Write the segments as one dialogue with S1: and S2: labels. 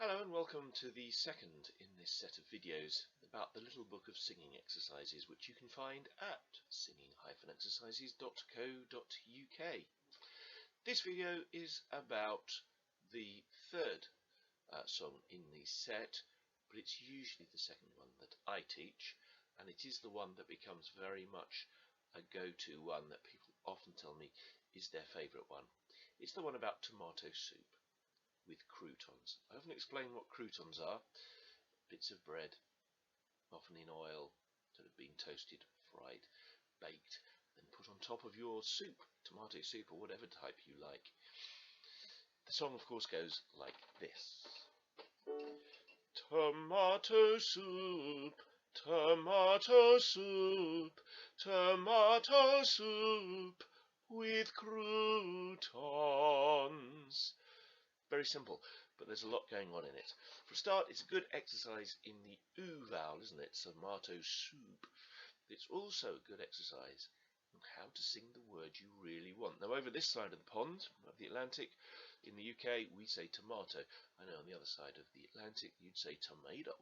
S1: Hello and welcome to the second in this set of videos about the little book of singing exercises, which you can find at singing-exercises.co.uk. This video is about the third song in the set, but it's usually the second one that I teach, and it is the one that becomes very much a go-to one that people often tell me is their favourite one. It's the one about tomato soup with croutons. I often explain what croutons are: bits of bread, often in oil, that have been toasted, fried, baked, then put on top of your soup, tomato soup or whatever type you like. The song, of course, goes like this. Tomato soup, tomato soup, tomato soup with croutons. Very simple, but there's a lot going on in it. For a start, it's a good exercise in the oo vowel, isn't it? Tomato soup. It's also a good exercise in how to sing the word you really want. Now, over this side of the pond, of the Atlantic, in the UK, we say tomato. I know on the other side of the Atlantic, you'd say tomato.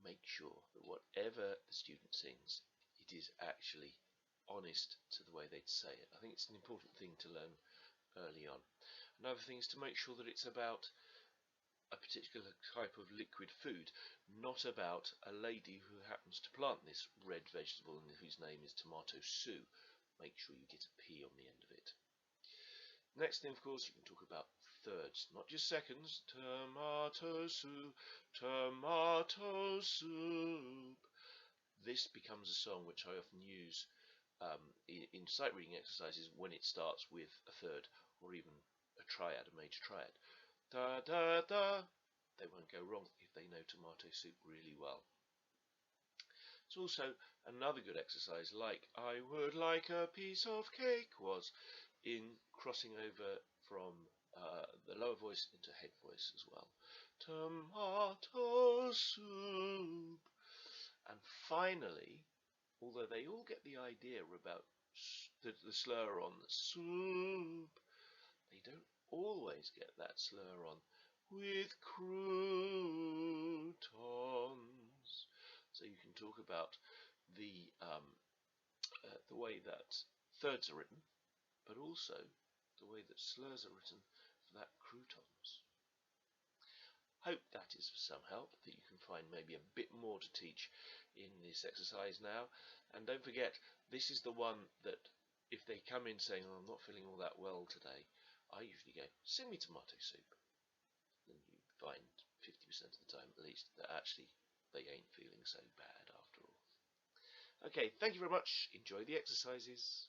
S1: Make sure that whatever the student sings, it is actually honest to the way they'd say it. I think it's an important thing to learn early on. Another thing is to make sure that it's about a particular type of liquid food, not about a lady who happens to plant this red vegetable and whose name is tomato soup. Make sure you get a P on the end of it. Next thing, of course, you can talk about thirds, not just seconds. Tomato soup, tomato soup. This becomes a song which I often use in sight reading exercises when it starts with a third or even a triad, a major triad. Da da da. They won't go wrong if they know tomato soup really well. It's also another good exercise, like I would like a piece of cake was, in crossing over from the lower voice into head voice as well. Tomato soup. And finally, although they all get the idea about the slur on soup, they don't always get that slur on with croutons. So you can talk about the way that thirds are written, but also the way that slurs are written for that croutons. Hope that is of some help, that you can find maybe a bit more to teach in this exercise now. And don't forget, this is the one that if they come in saying, oh, I'm not feeling all that well today, I usually go, sing me tomato soup. Then you find 50% of the time at least that actually they ain't feeling so bad after all. Okay, thank you very much. Enjoy the exercises.